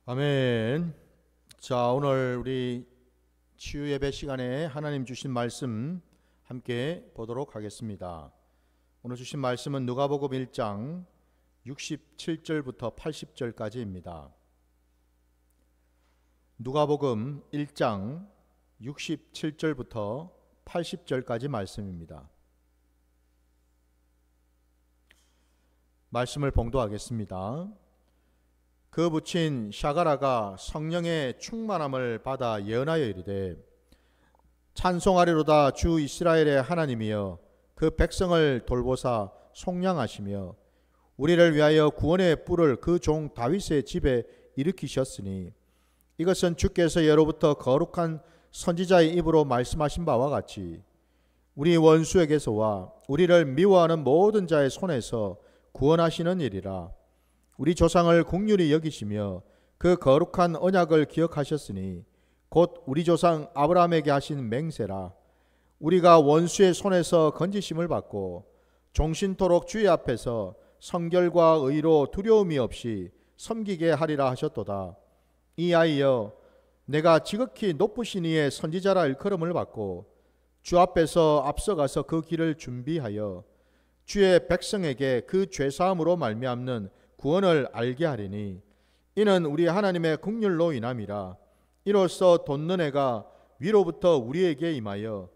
아멘. 자, 오늘 우리 치유 예배 시간에 하나님 주신 말씀 함께 보도록 하겠습니다. 오늘 주신 말씀은 누가복음 1장 67절부터 80절까지입니다. 누가복음 1장 67절부터 80절까지 말씀입니다. 말씀을 봉독하겠습니다. 그 부친 샤가라가 성령의 충만함을 받아 예언하여 이르되, 찬송하리로다 주 이스라엘의 하나님이여, 그 백성을 돌보사 속량하시며 우리를 위하여 구원의 뿔을 그 종 다윗의 집에 일으키셨으니, 이것은 주께서 예로부터 거룩한 선지자의 입으로 말씀하신 바와 같이 우리 원수에게서와 우리를 미워하는 모든 자의 손에서 구원하시는 일이라. 우리 조상을 긍휼히 여기시며 그 거룩한 언약을 기억하셨으니 곧 우리 조상 아브라함에게 하신 맹세라. 우리가 원수의 손에서 건지심을 받고 종신토록 주의 앞에서 성결과 의로 두려움이 없이 섬기게 하리라 하셨도다. 이하여 내가 지극히 높으신 이의 선지자라 일컬음을 받고 주 앞에서 앞서가서 그 길을 준비하여 주의 백성에게 그 죄사함으로 말미암는 구원을 알게 하리니, 이는 우리 하나님의 긍휼로 인함이라. 이로써 돋는 해가 위로부터 우리에게 임하여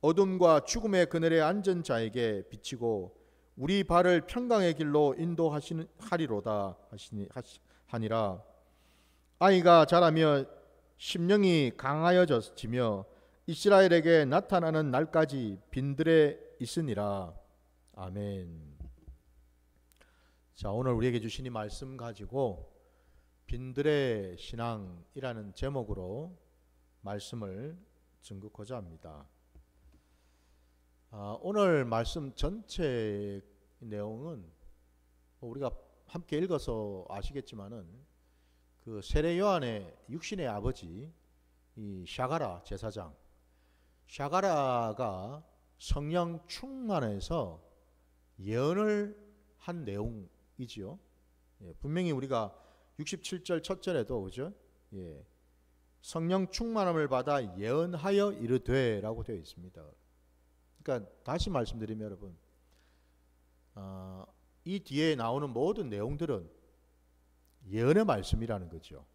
어둠과 죽음의 그늘에 앉은 자에게 비치고 우리 발을 평강의 길로 인도하리로다 하니라. 아이가 자라며 심령이 강하여지며 이스라엘에게 나타나는 날까지 빈들에 있으니라. 아멘. 자, 오늘 우리에게 주신 이 말씀 가지고 빈들의 신앙이라는 제목으로 말씀을 증거하고자 합니다. 오늘 말씀 전체 내용은 우리가 함께 읽어서 아시겠지만은 그 세례 요한의 육신의 아버지 이 샤가라 제사장, 샤가라가 성령 충만해서 예언을 한 내용이지요. 분명히 우리가 67절 첫 절에도 그죠? 성령 충만함을 받아 예언하여 이르되라고 되어 있습니다. 그러니까 다시 말씀드리면 여러분, 이 뒤에 나오는 모든 내용들은 예언의 말씀이라는 거죠.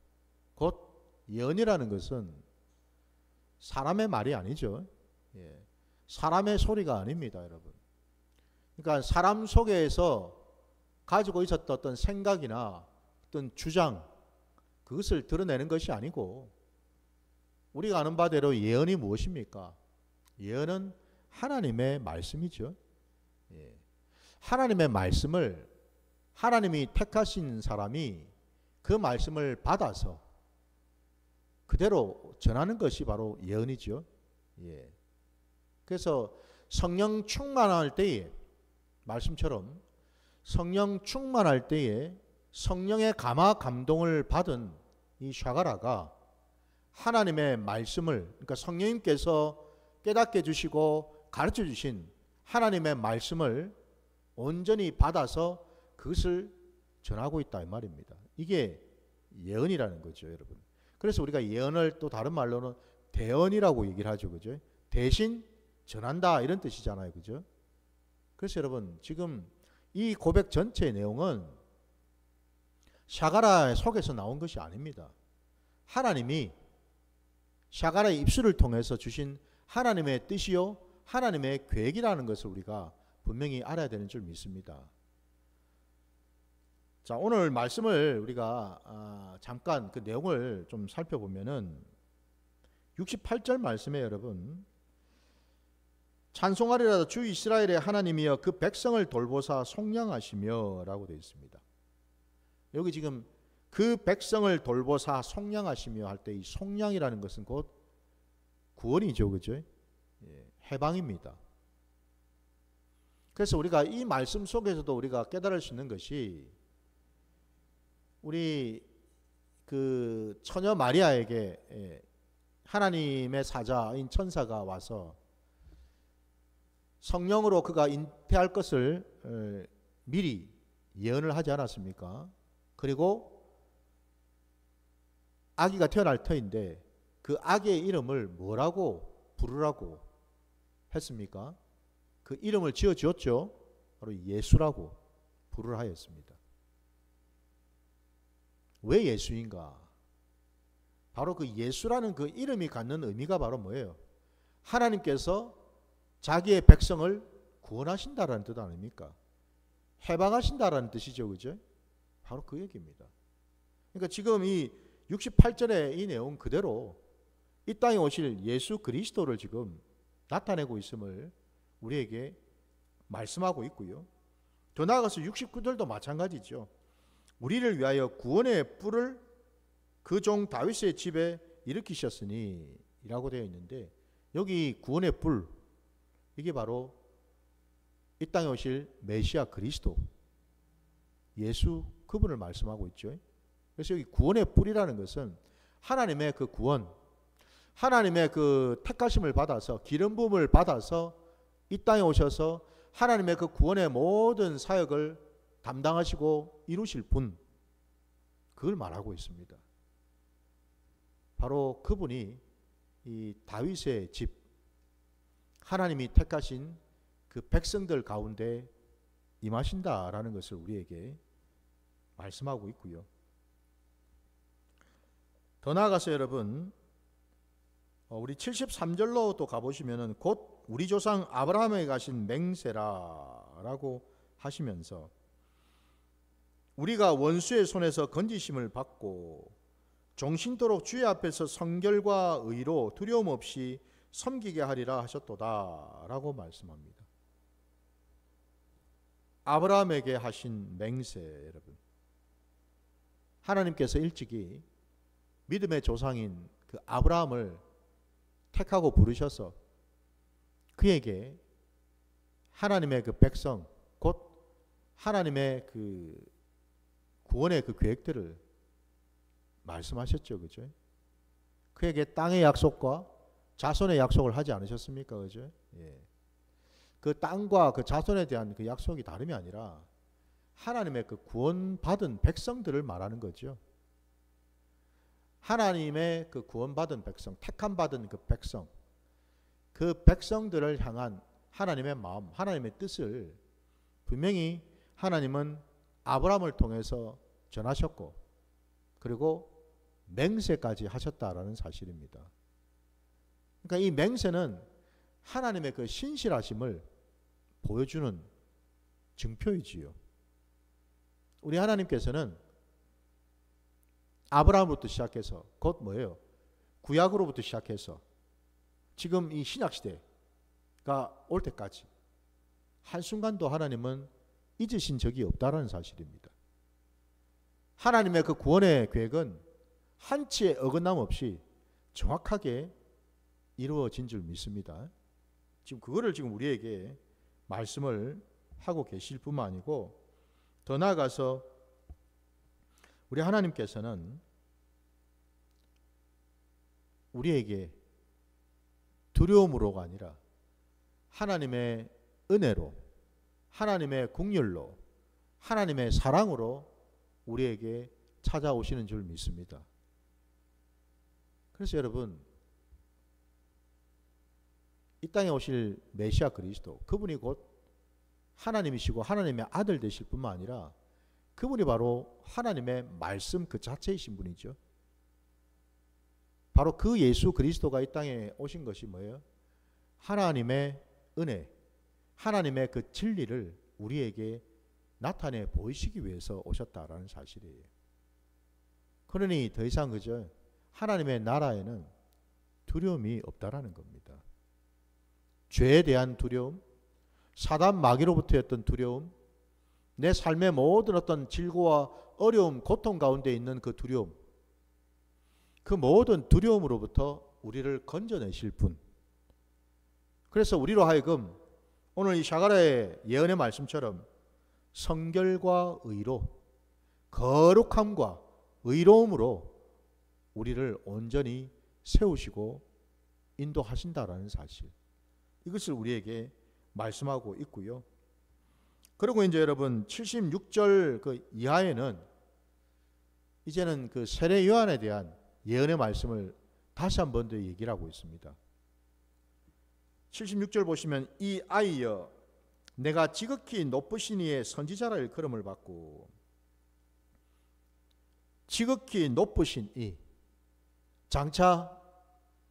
곧 예언이라는 것은 사람의 말이 아니죠. 사람의 소리가 아닙니다, 여러분. 그러니까 사람 속에서 가지고 있었던 어떤 생각이나 어떤 주장, 그것을 드러내는 것이 아니고, 우리가 아는 바대로 예언이 무엇입니까? 예언은 하나님의 말씀이죠. 하나님의 말씀을 하나님이 택하신 사람이 그 말씀을 받아서 그대로 전하는 것이 바로 예언이죠. 그래서 성령 충만할 때에, 말씀처럼 성령 충만할 때에 성령의 감화 감동을 받은 이 샤가라가 하나님의 말씀을, 그러니까 성령님께서 깨닫게 해주시고 가르쳐 주신 하나님의 말씀을 온전히 받아서 그것을 전하고 있다 이 말입니다. 이게 예언이라는 거죠, 여러분. 그래서 우리가 예언을 또 다른 말로는 대언이라고 얘기를 하죠, 그죠? 대신 전한다 이런 뜻이잖아요, 그죠? 그래서 여러분, 지금 이 고백 전체의 내용은 샤가라의 속에서 나온 것이 아닙니다. 하나님이 샤가라의 입술을 통해서 주신 하나님의 뜻이요 하나님의 계획이라는 것을 우리가 분명히 알아야 되는 줄 믿습니다. 자, 오늘 말씀을 우리가 잠깐 그 내용을 좀 살펴보면은 68절 말씀에 여러분, 찬송하리라 주 이스라엘의 하나님이여, 그 백성을 돌보사 속량하시며 라고 되어 있습니다. 여기 지금 그 백성을 돌보사 속량하시며 할 때 이 속량이라는 것은 곧 구원이죠, 그죠? 해방입니다. 그래서 우리가 이 말씀 속에서도 우리가 깨달을 수 있는 것이, 우리 그 처녀 마리아에게 하나님의 사자인 천사가 와서 성령으로 그가 잉태할 것을 미리 예언을 하지 않았습니까? 그리고 아기가 태어날 터인데 그 아기의 이름을 뭐라고 부르라고 했습니까? 그 이름을 지어주었죠. 바로 예수라고 부르라 하였습니다. 왜 예수인가? 바로 그 예수라는 그 이름이 갖는 의미가 바로 뭐예요? 하나님께서 자기의 백성을 구원하신다라는 뜻 아닙니까? 해방하신다라는 뜻이죠. 그죠? 바로 그 얘기입니다. 그러니까 지금 이 68절의 이 내용 그대로 이 땅에 오실 예수 그리스도를 지금 나타내고 있음을 우리에게 말씀하고 있고요. 더 나아가서 69절도 마찬가지죠. 우리를 위하여 구원의 뿔을 그 종 다윗의 집에 일으키셨으니 라고 되어 있는데, 여기 구원의 뿔, 이게 바로 이 땅에 오실 메시아 그리스도 예수 그분을 말씀하고 있죠. 그래서 여기 구원의 뿔이라는 것은 하나님의 그 구원, 하나님의 그 택하심을 받아서 기름 부음을 받아서 이 땅에 오셔서 하나님의 그 구원의 모든 사역을 담당하시고 이루실 분, 그걸 말하고 있습니다. 바로 그분이 이 다윗의 집, 하나님이 택하신 그 백성들 가운데 임하신다라는 것을 우리에게 말씀하고 있고요. 더 나아가서 여러분, 우리 73절로 또 가보시면은 곧 우리 조상 아브라함에게 가신 맹세라라고 하시면서 우리가 원수의 손에서 건지심을 받고 종신토록 주의 앞에서 성결과 의로 두려움 없이 섬기게 하리라 하셨도다라고 말씀합니다. 아브라함에게 하신 맹세, 여러분, 하나님께서 일찍이 믿음의 조상인 그 아브라함을 택하고 부르셔서 그에게 하나님의 그 백성, 곧 하나님의 그 구원의 그 계획들을 말씀하셨죠. 그죠? 그에게 땅의 약속과 자손의 약속을 하지 않으셨습니까? 그죠? 예. 그 땅과 그 자손에 대한 그 약속이 다름이 아니라 하나님의 그 구원받은 백성들을 말하는 거죠. 하나님의 그 구원받은 백성, 택함받은 그 백성, 그 백성들을 향한 하나님의 마음, 하나님의 뜻을 분명히 하나님은 아브라함을 통해서 전하셨고, 그리고 맹세까지 하셨다라는 사실입니다. 그러니까 이 맹세는 하나님의 그 신실하심을 보여주는 증표이지요. 우리 하나님께서는 아브라함으로부터 시작해서 곧 뭐예요? 구약으로부터 시작해서 지금 이 신약시대가 올 때까지 한순간도 하나님은 잊으신 적이 없다는 사실입니다. 하나님의 그 구원의 계획은 한치의 어긋남 없이 정확하게 이루어진 줄 믿습니다. 지금 그거를 지금 우리에게 말씀을 하고 계실 뿐만 아니고, 더 나아가서 우리 하나님께서는 우리에게 두려움으로가 아니라 하나님의 은혜로, 하나님의 긍휼로, 하나님의 사랑으로 우리에게 찾아오시는 줄 믿습니다. 그래서 여러분, 이 땅에 오실 메시아 그리스도, 그분이 곧 하나님이시고 하나님의 아들 되실 뿐만 아니라 그분이 바로 하나님의 말씀 그 자체이신 분이죠. 바로 그 예수 그리스도가 이 땅에 오신 것이 뭐예요? 하나님의 은혜, 하나님의 그 진리를 우리에게 나타내 보이시기 위해서 오셨다라는 사실이에요. 그러니 더 이상 그저 하나님의 나라에는 두려움이 없다라는 겁니다. 죄에 대한 두려움, 사단 마귀로부터였던 두려움, 내 삶의 모든 어떤 질고와 어려움, 고통 가운데 있는 그 두려움, 그 모든 두려움으로부터 우리를 건져내실 분. 그래서 우리로 하여금 오늘 이 샤가라의 예언의 말씀처럼 성결과 의로, 거룩함과 의로움으로 우리를 온전히 세우시고 인도하신다라는 사실, 이것을 우리에게 말씀하고 있고요. 그리고 이제 여러분 76절 그 이하에는 이제는 그 세례 요한에 대한 예언의 말씀을 다시 한 번 더 얘기를 하고 있습니다. 76절 보시면 이 아이여 내가 지극히 높으신 이의 선지자라 일컬음을 받고, 지극히 높으신 이 장차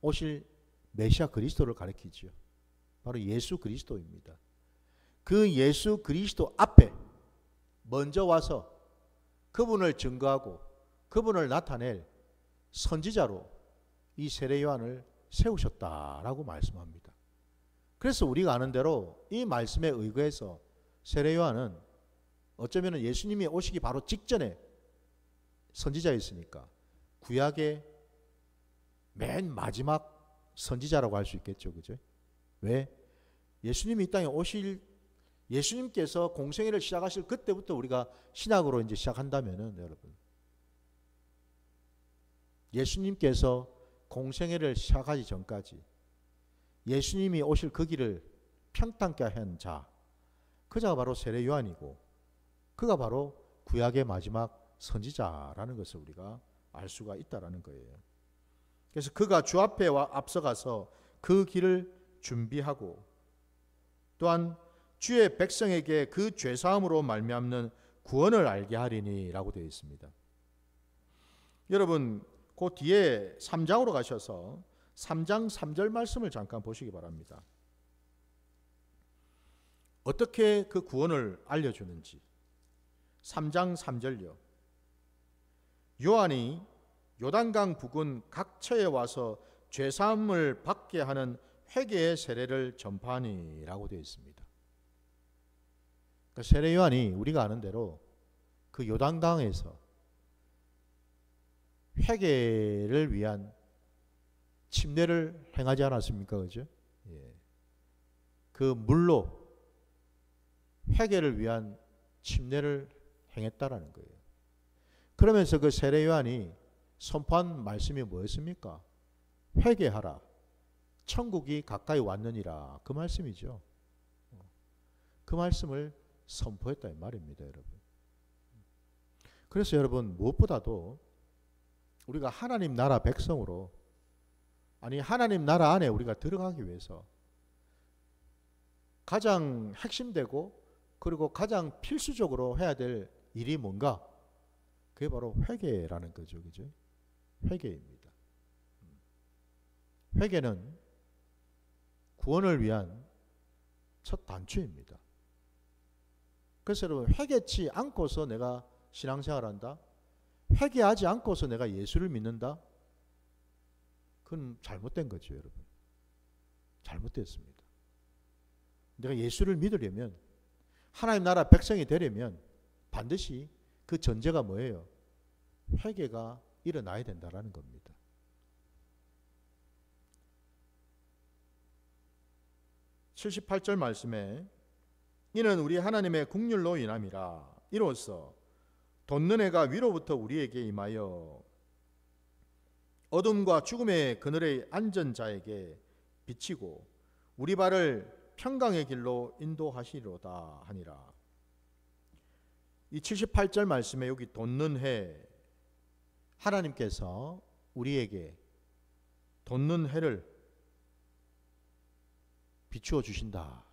오실 메시아 그리스도를 가리키죠. 바로 예수 그리스도입니다. 그 예수 그리스도 앞에 먼저 와서 그분을 증거하고 그분을 나타낼 선지자로 이 세례 요한을 세우셨다라고 말씀합니다. 그래서 우리가 아는 대로 이 말씀에 의거해서 세례 요한은 어쩌면 예수님이 오시기 바로 직전에 선지자였으니까 구약의 맨 마지막 선지자라고 할 수 있겠죠. 그죠? 왜? 예수님이 이 땅에 오실, 예수님께서 공생애를 시작하실 그때부터 우리가 신약으로 이제 시작한다면은, 여러분, 예수님께서 공생애를 시작하기 전까지 예수님이 오실 그 길을 평탄케 한 자, 그자가 바로 세례 요한이고, 그가 바로 구약의 마지막 선지자라는 것을 우리가 알 수가 있다라는 거예요. 그래서 그가 주 앞에 앞서가서 그 길을 준비하고, 또한 주의 백성에게 그 죄사함으로 말미암는 구원을 알게 하리니라고 되어 있습니다. 여러분, 그 뒤에 3장으로 가셔서 3장 3절 말씀을 잠깐 보시기 바랍니다. 어떻게 그 구원을 알려주는지. 3장 3절요. 요한이 요단강 부근 각 처에 와서 죄사함을 받게 하는 회개의 세례를 전파하니라고 되어 있습니다. 그러니까 세례 요한이 우리가 아는 대로 그 요단강에서 회개를 위한 침례를 행하지 않았습니까? 그죠? 예. 그 물로 회개를 위한 침례를 행했다라는 거예요. 그러면서 그 세례 요한이 선포한 말씀이 뭐였습니까? 회개하라. 천국이 가까이 왔느니라. 그 말씀이죠. 그 말씀을 선포했다 이 말입니다, 여러분. 그래서 여러분, 무엇보다도 우리가 하나님 나라 백성으로, 아니 하나님 나라 안에 우리가 들어가기 위해서 가장 핵심되고 그리고 가장 필수적으로 해야 될 일이 뭔가? 그게 바로 회개라는 거죠. 그죠? 회개입니다. 회개는 구원을 위한 첫 단추입니다. 그래서 여러분, 회개치 않고서 내가 신앙생활한다? 회개하지 않고서 내가 예수를 믿는다? 그건 잘못된 거죠, 여러분. 잘못됐습니다. 내가 예수를 믿으려면, 하나님 나라 백성이 되려면 반드시 그 전제가 뭐예요? 회개가 일어나야 된다라는 겁니다. (78절) 말씀에 이는 우리 하나님의 국률로 인함이라. 이로써 돋는 해가 위로부터 우리에게 임하여 어둠과 죽음의 그늘에 앉은 자에게 비치고 우리 발을 평강의 길로 인도하시리로다 하니라. 이 78절 말씀에 여기 돋는 해, 하나님께서 우리에게 돋는 해를 비추어 주신다.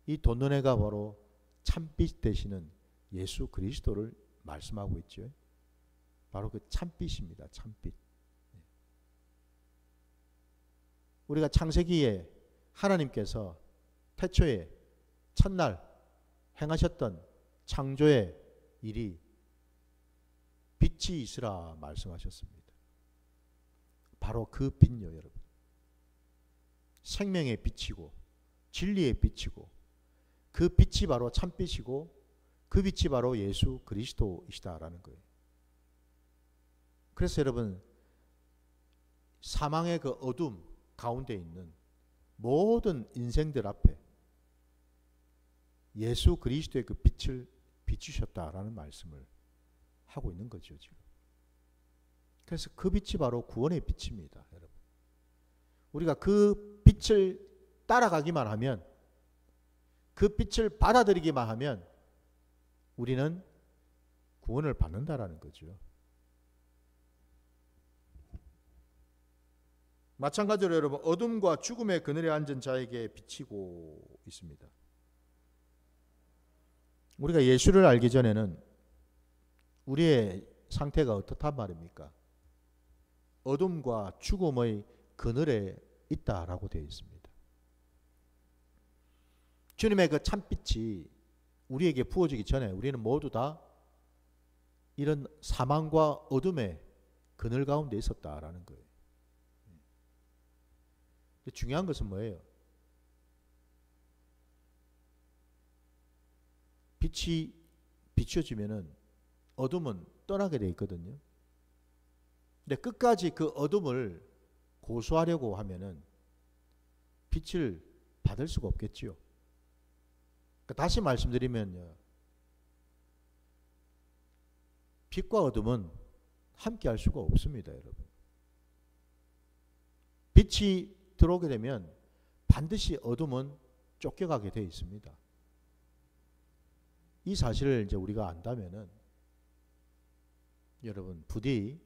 이 돋는 해가 바로 참빛 되시는 예수 그리스도를 말씀하고 있죠. 바로 그 참빛입니다. 참빛. 우리가 창세기에 하나님께서 태초에 첫날 행하셨던 창조의 일이 빛이 있으라 말씀하셨습니다. 바로 그 빛요, 여러분. 생명의 빛이고 진리의 빛이고 그 빛이 바로 참빛이고 그 빛이 바로 예수 그리스도이시다라는 거예요. 그래서 여러분, 사망의 그 어둠 가운데 있는 모든 인생들 앞에 예수 그리스도의 그 빛을 비추셨다라는 말씀을 하고 있는 거죠, 지금. 그래서 그 빛이 바로 구원의 빛입니다, 여러분. 우리가 그 빛을 따라가기만 하면, 그 빛을 받아들이기만 하면 우리는 구원을 받는다라는 거죠. 마찬가지로 여러분, 어둠과 죽음의 그늘에 앉은 자에게 비치고 있습니다. 우리가 예수를 알기 전에는 우리의 상태가 어떻단 말입니까? 어둠과 죽음의 그늘에 있다라고 되어 있습니다. 주님의 그 참빛이 우리에게 부어지기 전에 우리는 모두 다 이런 사망과 어둠의 그늘 가운데 있었다라는 거예요. 중요한 것은 뭐예요? 빛이 비춰지면은 어둠은 떠나게 돼 있거든요. 근데 끝까지 그 어둠을 고수하려고 하면은 빛을 받을 수가 없겠지요. 그러니까 다시 말씀드리면요, 빛과 어둠은 함께 할 수가 없습니다, 여러분. 빛이 들어오게 되면 반드시 어둠은 쫓겨가게 되어 있습니다. 이 사실을 이제 우리가 안다면은 여러분, 부디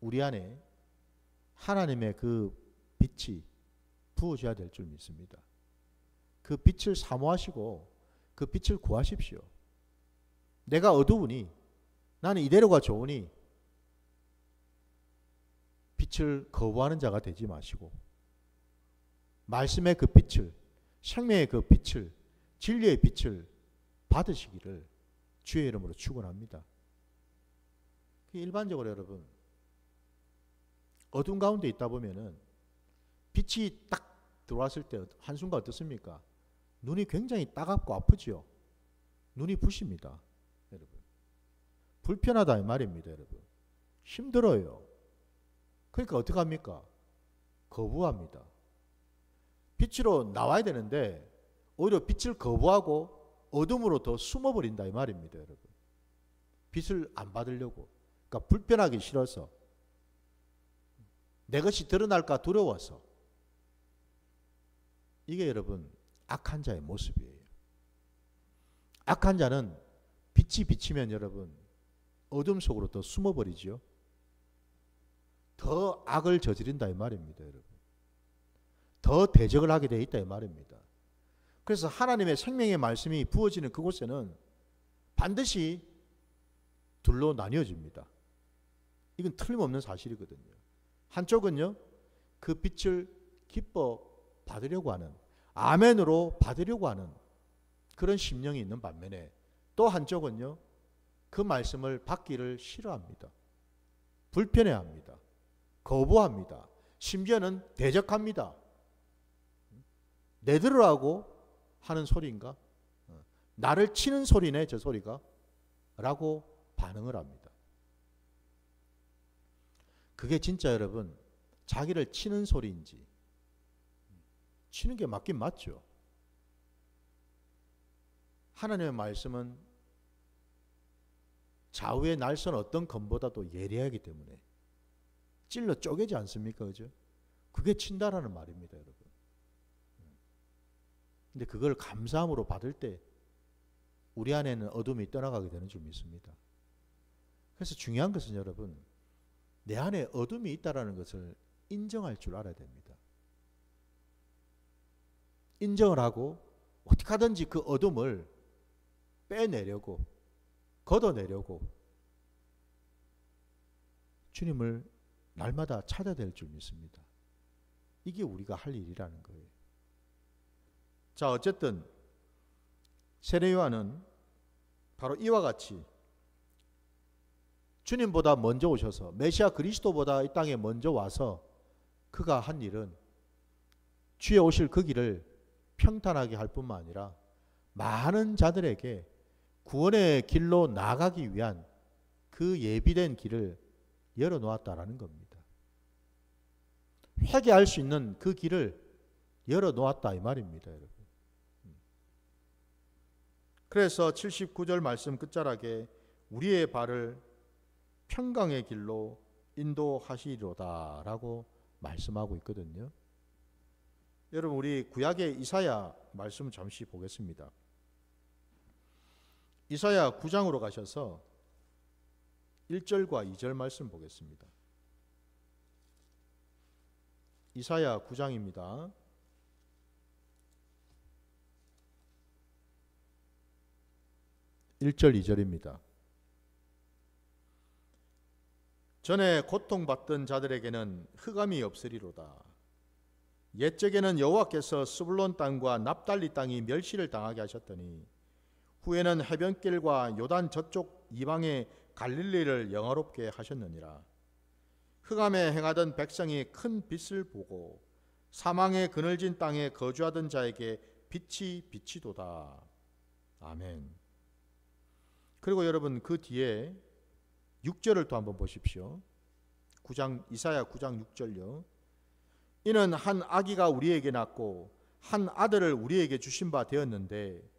우리 안에 하나님의 그 빛이 부어져야 될 줄 믿습니다. 그 빛을 사모하시고 그 빛을 구하십시오. 내가 어두우니, 나는 이대로가 좋으니 빛을 거부하는 자가 되지 마시고 말씀의 그 빛을, 생명의 그 빛을, 진리의 빛을 받으시기를 주의 이름으로 축원합니다. 일반적으로 여러분, 어둠 가운데 있다 보면은 빛이 딱 들어왔을 때 한순간 어떻습니까? 눈이 굉장히 따갑고 아프지요. 눈이 부십니다, 여러분. 불편하다 이 말입니다, 여러분. 힘들어요. 그러니까 어떻게 합니까? 거부합니다. 빛으로 나와야 되는데 오히려 빛을 거부하고 어둠으로 더 숨어버린다 이 말입니다, 여러분. 빛을 안 받으려고. 그러니까 불편하기 싫어서, 내 것이 드러날까 두려워서. 이게 여러분 악한 자의 모습이에요. 악한 자는 빛이 비치면 여러분 어둠 속으로 더 숨어버리죠. 더 악을 저지른다 이 말입니다, 여러분. 더 대적을 하게 돼 있다 이 말입니다. 그래서 하나님의 생명의 말씀이 부어지는 그곳에는 반드시 둘로 나뉘어집니다. 이건 틀림없는 사실이거든요. 한쪽은요, 그 빛을 기뻐 받으려고 하는, 아멘으로 받으려고 하는 그런 심령이 있는 반면에 또 한쪽은요, 그 말씀을 받기를 싫어합니다. 불편해합니다. 거부합니다. 심지어는 대적합니다. 내 들으라고 하는 소리인가? 나를 치는 소리네 저 소리가? 라고 반응을 합니다. 그게 진짜 여러분 자기를 치는 소리인지, 치는 게 맞긴 맞죠. 하나님의 말씀은 좌우의 날선 어떤 검보다도 예리하기 때문에 찔러 쪼개지 않습니까? 그죠? 그게 친다라는 말입니다, 여러분. 근데 그걸 감사함으로 받을 때 우리 안에는 어둠이 떠나가게 되는 줄 믿습니다. 그래서 중요한 것은 여러분, 내 안에 어둠이 있다라는 것을 인정할 줄 알아야 됩니다. 인정을 하고 어떻게 하든지 그 어둠을 빼내려고, 걷어내려고 주님을 날마다 찾아야 될 줄 믿습니다. 이게 우리가 할 일이라는 거예요. 자, 어쨌든 세례 요한은 바로 이와 같이 주님보다 먼저 오셔서, 메시아 그리스도보다 이 땅에 먼저 와서 그가 한 일은 주의 오실 그 길을 평탄하게 할 뿐만 아니라 많은 자들에게 구원의 길로 나아가기 위한 그 예비된 길을 열어놓았다라는 겁니다. 회개할 수 있는 그 길을 열어놓았다 이 말입니다, 여러분. 그래서 79절 말씀 끝자락에 우리의 발을 평강의 길로 인도하시리로다 라고 말씀하고 있거든요. 여러분, 우리 구약의 이사야 말씀 잠시 보겠습니다. 이사야 9장으로 가셔서 1절과 2절 말씀 보겠습니다. 이사야 9장입니다. 1절 2절입니다. 전에 고통받던 자들에게는 흑암이 없으리로다. 옛적에는 여호와께서 스불론 땅과 납달리 땅이 멸시를 당하게 하셨더니 후에는 해변길과 요단 저쪽 이방의 갈릴리를 영화롭게 하셨느니라. 흑암에 행하던 백성이 큰 빛을 보고 사망의 그늘진 땅에 거주하던 자에게 빛이 비치도다. 아멘. 그리고 여러분 그 뒤에 6절을 또 한번 보십시오. 이사야 9장 6절요. 이는 한 아기가 우리에게 낳고 한 아들을 우리에게 주신 바 되었는데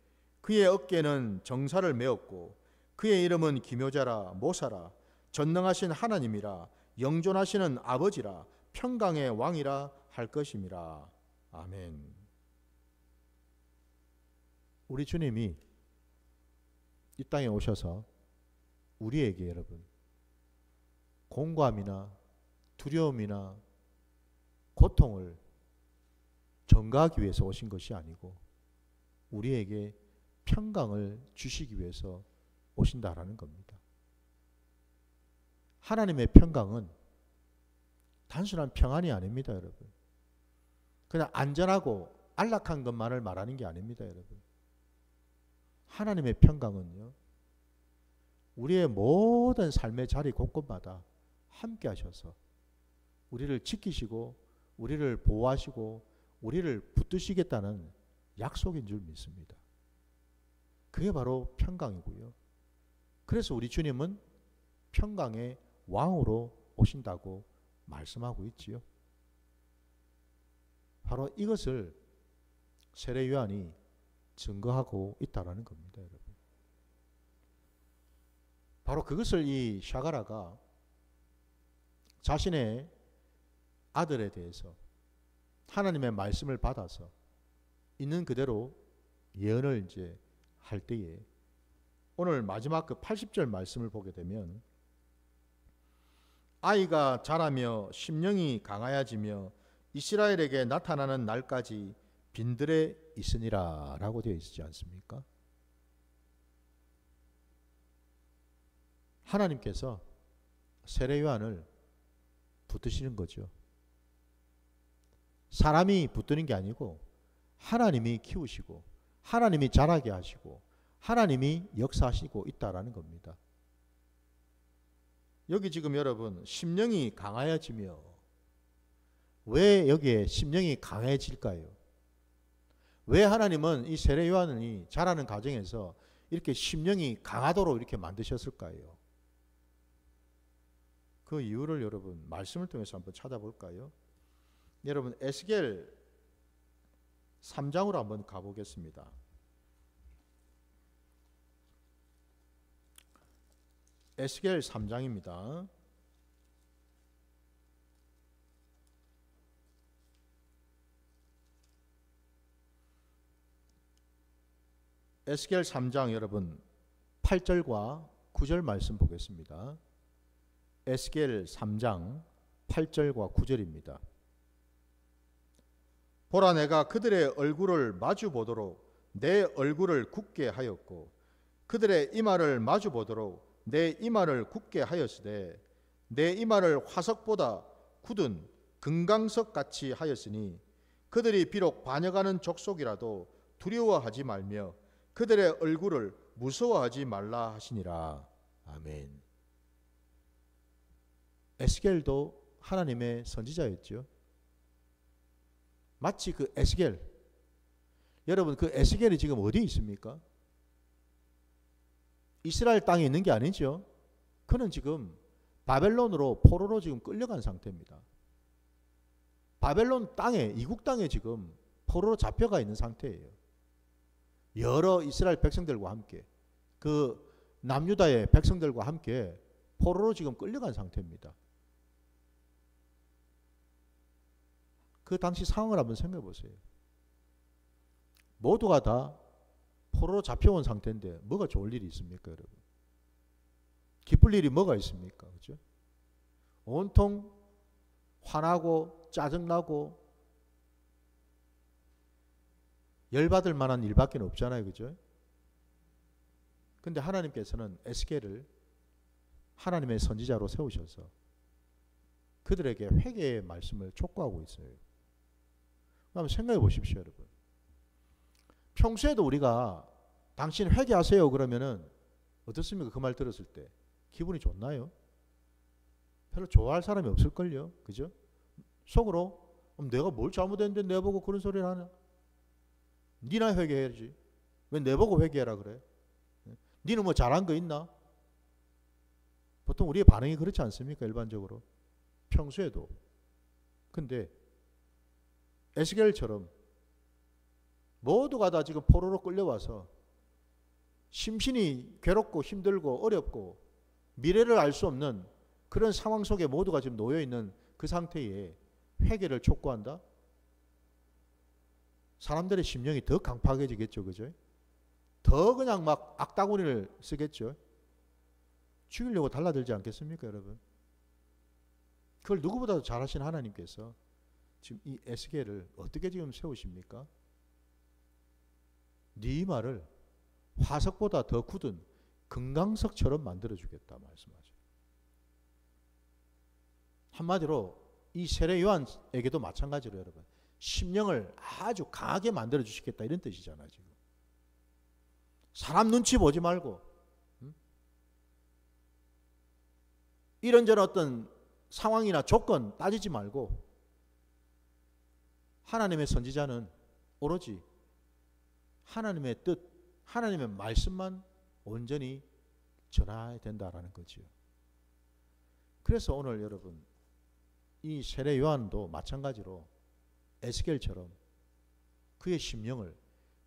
그의 어깨는 정사를 메었고 그의 이름은 기묘자라 모사라 전능하신 하나님이라 영존하시는 아버지라 평강의 왕이라 할 것임이라. 아멘. 우리 주님이 이 땅에 오셔서 우리에게 여러분 공고함이나 두려움이나 고통을 전가하기 위해서 오신 것이 아니고 우리에게 평강을 주시기 위해서 오신다라는 겁니다. 하나님의 평강은 단순한 평안이 아닙니다, 여러분. 그냥 안전하고 안락한 것만을 말하는 게 아닙니다, 여러분. 하나님의 평강은요, 우리의 모든 삶의 자리 곳곳마다 함께 하셔서 우리를 지키시고 우리를 보호하시고 우리를 붙드시겠다는 약속인 줄 믿습니다. 그게 바로 평강이고요. 그래서 우리 주님은 평강의 왕으로 오신다고 말씀하고 있지요. 바로 이것을 세례 요한이 증거하고 있다라는 겁니다, 여러분. 바로 그것을 이 샤가라가 자신의 아들에 대해서 하나님의 말씀을 받아서 있는 그대로 예언을 이제 할 때에 오늘 마지막 그 80절 말씀을 보게 되면 아이가 자라며 심령이 강하여지며 이스라엘에게 나타나는 날까지 빈들에 있으니라 라고 되어 있지 않습니까? 하나님께서 세례 요한을 붙드시는 거죠. 사람이 붙드는 게 아니고 하나님이 키우시고 하나님이 자라게 하시고 하나님이 역사하시고 있다라는 겁니다. 여기 지금 여러분 심령이 강하여지며 왜 여기에 심령이 강해질까요? 왜 하나님은 이 세례 요한이 자라는 과정에서 이렇게 심령이 강하도록 이렇게 만드셨을까요? 그 이유를 여러분 말씀을 통해서 한번 찾아볼까요? 여러분 에스겔 3장으로 한번 가보겠습니다. 에스겔 3장입니다. 에스겔 3장 여러분 8절과 9절 말씀 보겠습니다. 에스겔 3장 8절과 9절입니다. 보라 내가 그들의 얼굴을 마주 보도록 내 얼굴을 굳게 하였고 그들의 이마를 마주 보도록 내 이마를 굳게 하였으되 내 이마를 화석보다 굳은 금강석 같이 하였으니 그들이 비록 반역하는 족속이라도 두려워하지 말며 그들의 얼굴을 무서워하지 말라 하시니라. 아멘. 에스겔도 하나님의 선지자였죠. 마치 그 에스겔, 여러분 그 에스겔이 지금 어디에 있습니까? 이스라엘 땅에 있는 게 아니죠. 그는 지금 바벨론으로 포로로 지금 끌려간 상태입니다. 바벨론 땅에, 이국 땅에 지금 포로로 잡혀가 있는 상태예요. 여러 이스라엘 백성들과 함께 그 남유다의 백성들과 함께 포로로 지금 끌려간 상태입니다. 그 당시 상황을 한번 생각해 보세요. 모두가 다 포로로 잡혀온 상태인데 뭐가 좋을 일이 있습니까, 여러분? 기쁠 일이 뭐가 있습니까? 그죠? 온통 화나고 짜증나고 열받을 만한 일밖에 없잖아요. 그죠? 근데 하나님께서는 에스겔을 하나님의 선지자로 세우셔서 그들에게 회개의 말씀을 촉구하고 있어요. 한번 생각해 보십시오, 여러분. 평소에도 우리가 당신 회개하세요 그러면은 어떻습니까? 그 말 들었을 때 기분이 좋나요? 별로 좋아할 사람이 없을걸요. 그죠? 속으로 내가 뭘 잘못했는데 내보고 그런 소리를 하냐? 니나 회개해야지. 왜 내보고 회개하라 그래? 니는 뭐 잘한 거 있나? 보통 우리의 반응이 그렇지 않습니까? 일반적으로. 평소에도. 근데 에스겔처럼 모두가 다 지금 포로로 끌려와서 심신이 괴롭고 힘들고 어렵고 미래를 알 수 없는 그런 상황 속에 모두가 지금 놓여있는 그 상태에 회개를 촉구한다? 사람들의 심령이 더 강팍해지겠죠. 그죠? 더 그냥 막 악다구니를 쓰겠죠. 죽이려고 달라들지 않겠습니까, 여러분? 그걸 누구보다도 잘하신 하나님께서 지금 이 에스겔을 어떻게 지금 세우십니까? 네 말을 화석보다 더 굳은 금강석처럼 만들어주겠다 말씀하죠. 한마디로 이 세례 요한에게도 마찬가지로 여러분 심령을 아주 강하게 만들어 주시겠다 이런 뜻이잖아요. 지금 사람 눈치 보지 말고 이런저런 어떤 상황이나 조건 따지지 말고 하나님의 선지자는 오로지 하나님의 뜻, 하나님의 말씀만 온전히 전해야 된다라는 거죠. 그래서 오늘 여러분 이 세례 요한도 마찬가지로 에스겔처럼 그의 심령을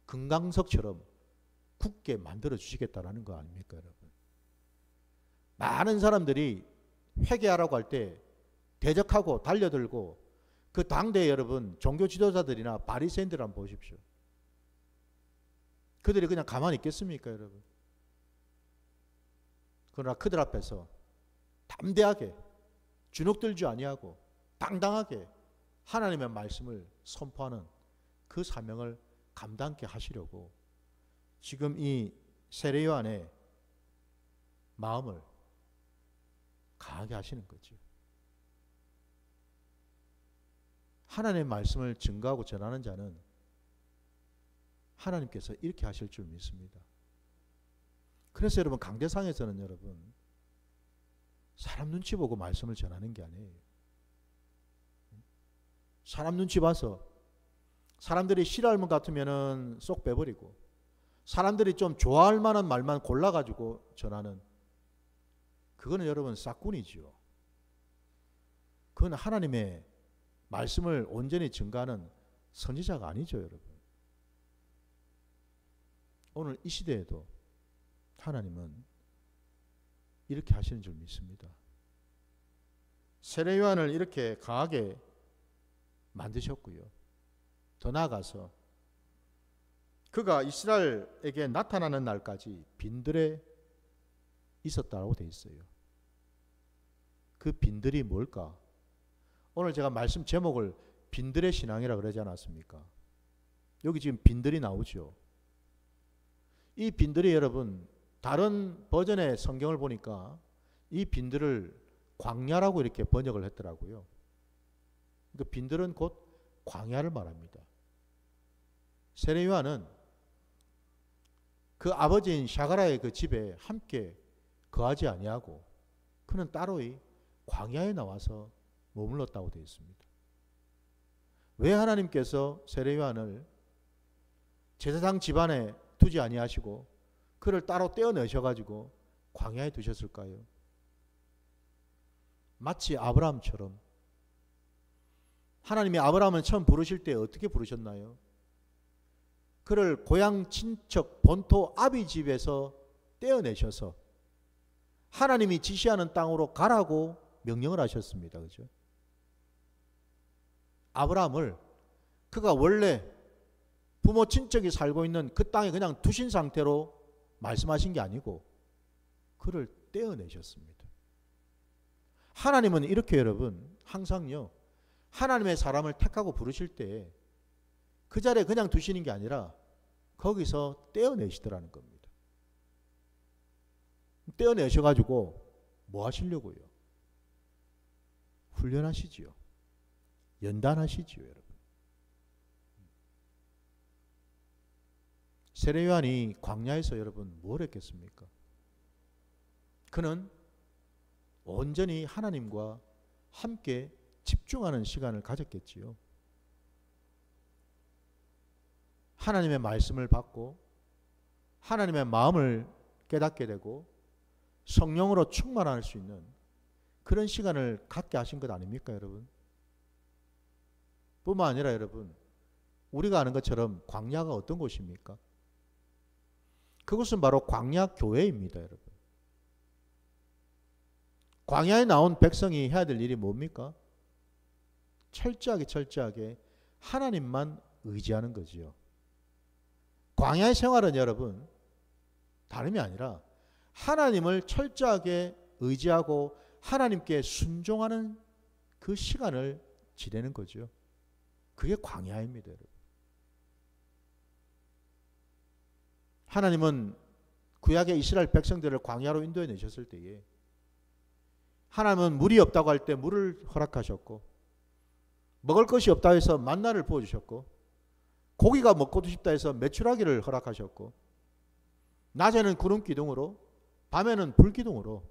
금강석처럼 굳게 만들어 주시겠다라는 거 아닙니까, 여러분? 많은 사람들이 회개하라고 할 때 대적하고 달려들고 그 당대 여러분 종교 지도자들이나 바리새인들 한번 보십시오. 그들이 그냥 가만히 있겠습니까, 여러분? 그러나 그들 앞에서 담대하게 주눅들지 아니하고 당당하게 하나님의 말씀을 선포하는 그 사명을 감당케 하시려고 지금 이 세례 요한의 마음을 강하게 하시는 거죠. 하나님의 말씀을 증거하고 전하는 자는 하나님께서 이렇게 하실 줄 믿습니다. 그래서 여러분 강대상에서는 여러분 사람 눈치 보고 말씀을 전하는 게 아니에요. 사람 눈치 봐서 사람들이 싫어할 것 같으면은 쏙 빼버리고 사람들이 좀 좋아할 만한 말만 골라가지고 전하는 그거는 여러분 싹군이죠. 그건 하나님의 말씀을 온전히 증거하는 선지자가 아니죠, 여러분. 오늘 이 시대에도 하나님은 이렇게 하시는 줄 믿습니다. 세례 요한을 이렇게 강하게 만드셨고요. 더 나아가서 그가 이스라엘에게 나타나는 날까지 빈들에 있었다고 되어 있어요. 그 빈들이 뭘까? 오늘 제가 말씀 제목을 빈들의 신앙이라 그러지 않았습니까? 여기 지금 빈들이 나오죠. 이 빈들이 여러분 다른 버전의 성경을 보니까 이 빈들을 광야라고 이렇게 번역을 했더라고요. 그 빈들은 곧 광야를 말합니다. 세례 요한은 그 아버지인 샤가라의 그 집에 함께 거하지 아니하고 그는 따로이 광야에 나와서 머물렀다고 되어 있습니다. 왜 하나님께서 세례 요한을 제사장 집안에 두지 아니하시고 그를 따로 떼어내셔가지고 광야에 두셨을까요? 마치 아브라함처럼 하나님이 아브라함을 처음 부르실 때 어떻게 부르셨나요? 그를 고향 친척 본토 아비 집에서 떼어내셔서 하나님이 지시하는 땅으로 가라고 명령을 하셨습니다. 그죠? 아브라함을 그가 원래 부모 친척이 살고 있는 그 땅에 그냥 두신 상태로 말씀하신 게 아니고 그를 떼어내셨습니다. 하나님은 이렇게 여러분 항상요 하나님의 사람을 택하고 부르실 때 그 자리에 그냥 두시는 게 아니라 거기서 떼어내시더라는 겁니다. 떼어내셔가지고 뭐 하시려고요? 훈련하시지요. 연단하시지요, 여러분. 세례 요한이 광야에서 여러분 뭘 했겠습니까? 그는 온전히 하나님과 함께 집중하는 시간을 가졌겠지요. 하나님의 말씀을 받고 하나님의 마음을 깨닫게 되고 성령으로 충만할 수 있는 그런 시간을 갖게 하신 것 아닙니까, 여러분? 뿐만 아니라 여러분, 우리가 아는 것처럼 광야가 어떤 곳입니까? 그것은 바로 광야 교회입니다, 여러분. 광야에 나온 백성이 해야 될 일이 뭡니까? 철저하게 하나님만 의지하는 거지요. 광야의 생활은 여러분 다름이 아니라 하나님을 철저하게 의지하고 하나님께 순종하는 그 시간을 지내는 거죠. 그게 광야입니다, 여러분. 하나님은 구약의 이스라엘 백성들을 광야로 인도해 내셨을 때에 하나님은 물이 없다고 할 때 물을 허락하셨고 먹을 것이 없다 해서 만나를 부어주셨고 고기가 먹고 싶다 해서 메추라기를 허락하셨고 낮에는 구름 기둥으로 밤에는 불 기둥으로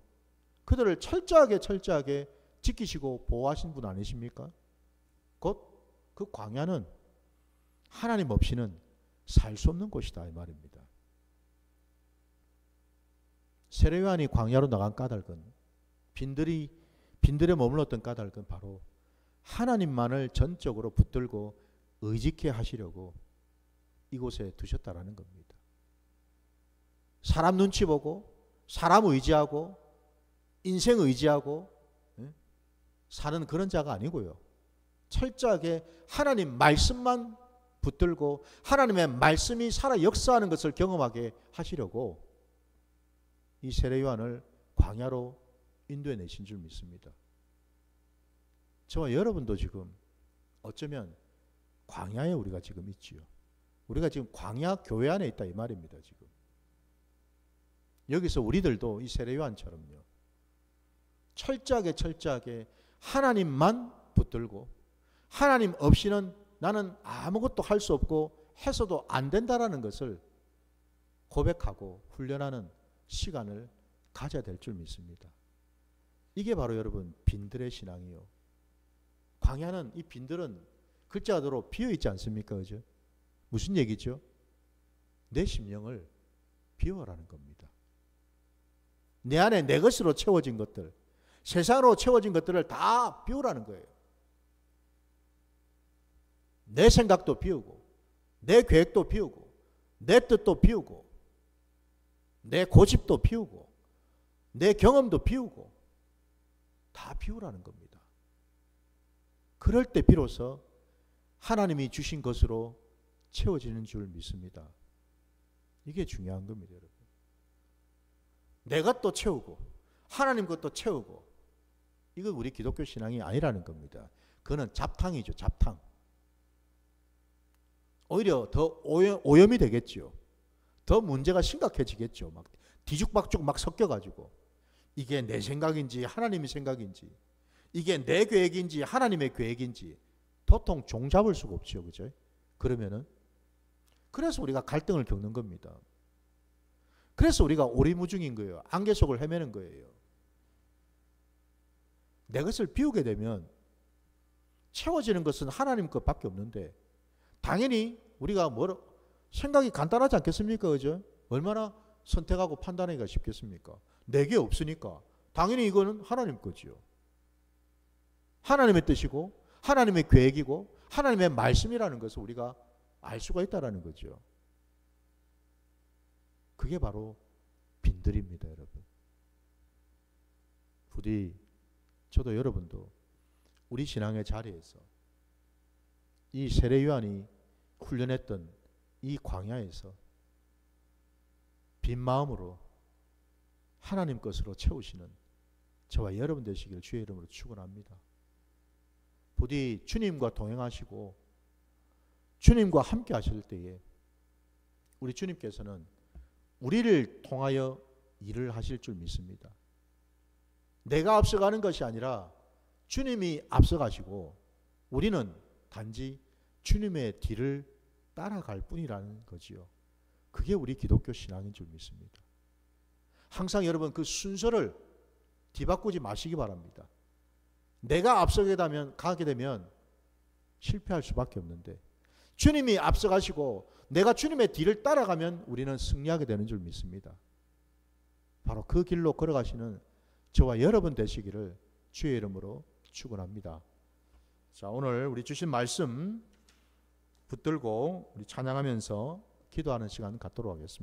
그들을 철저하게 지키시고 보호하신 분 아니십니까? 곧 그 광야는 하나님 없이는 살 수 없는 곳이다 이 말입니다. 세례 요한이 광야로 나간 까닭은 빈들에 머물렀던 까닭은 바로 하나님만을 전적으로 붙들고 의지케 하시려고 이곳에 두셨다라는 겁니다. 사람 눈치 보고 사람 의지하고 인생 의지하고 사는 그런 자가 아니고요. 철저하게 하나님 말씀만 붙들고 하나님의 말씀이 살아 역사하는 것을 경험하게 하시려고 이 세례 요한을 광야로 인도해 내신 줄 믿습니다. 저와 여러분도 지금 어쩌면 광야에 우리가 지금 있지요. 우리가 지금 광야 교회 안에 있다 이 말입니다. 지금 여기서 우리들도 이 세례 요한처럼요. 철저하게 하나님만 붙들고 하나님 없이는 나는 아무것도 할 수 없고 해서도 안 된다라는 것을 고백하고 훈련하는 시간을 가져야 될 줄 믿습니다. 이게 바로 여러분 빈들의 신앙이요. 광야는 이 빈들은 글자대로 비어있지 않습니까? 그죠? 무슨 얘기죠? 내 심령을 비워라는 겁니다. 내 안에 내 것으로 채워진 것들, 세상으로 채워진 것들을 다 비우라는 거예요. 내 생각도 비우고 내 계획도 비우고 내 뜻도 비우고 내 고집도 비우고 내 경험도 비우고 다 비우라는 겁니다. 그럴 때 비로소 하나님이 주신 것으로 채워지는 줄 믿습니다. 이게 중요한 겁니다, 여러분. 내 것도 채우고 하나님 것도 채우고 이건 우리 기독교 신앙이 아니라는 겁니다. 그거는 잡탕이죠, 잡탕. 오히려 더 오염이 되겠죠. 더 문제가 심각해지겠죠. 막 뒤죽박죽 막 섞여가지고 이게 내 생각인지 하나님의 생각인지 이게 내 계획인지 하나님의 계획인지 도통 종잡을 수가 없죠. 그죠? 그러면은 그래서 우리가 갈등을 겪는 겁니다. 그래서 우리가 오리무중인 거예요. 안개 속을 헤매는 거예요. 내 것을 비우게 되면 채워지는 것은 하나님 것밖에 없는데 당연히 우리가 생각이 간단하지 않겠습니까? 그죠? 얼마나 선택하고 판단하기가 쉽겠습니까? 내게 없으니까 당연히 이거는 하나님 거지요. 하나님의 뜻이고 하나님의 계획이고 하나님의 말씀이라는 것을 우리가 알 수가 있다는 거죠. 그게 바로 빈들입니다, 여러분. 부디 저도 여러분도 우리 신앙의 자리에서 이 세례 요한이 훈련했던 이 광야에서 빈 마음으로 하나님 것으로 채우시는 저와 여러분 되시길 주의 이름으로 축원합니다. 부디 주님과 동행하시고 주님과 함께 하실 때에 우리 주님께서는 우리를 통하여 일을 하실 줄 믿습니다. 내가 앞서가는 것이 아니라 주님이 앞서가시고 우리는 단지 주님의 뒤를 따라갈 뿐이라는 거지요. 그게 우리 기독교 신앙인 줄 믿습니다. 항상 여러분 그 순서를 뒤바꾸지 마시기 바랍니다. 내가 앞서게 가게 되면 실패할 수밖에 없는데 주님이 앞서가시고 내가 주님의 뒤를 따라가면 우리는 승리하게 되는 줄 믿습니다. 바로 그 길로 걸어가시는 저와 여러분 되시기를 주의 이름으로 축원합니다. 자, 오늘 우리 주신 말씀 붙들고 우리 찬양하면서 기도하는 시간 갖도록 하겠습니다.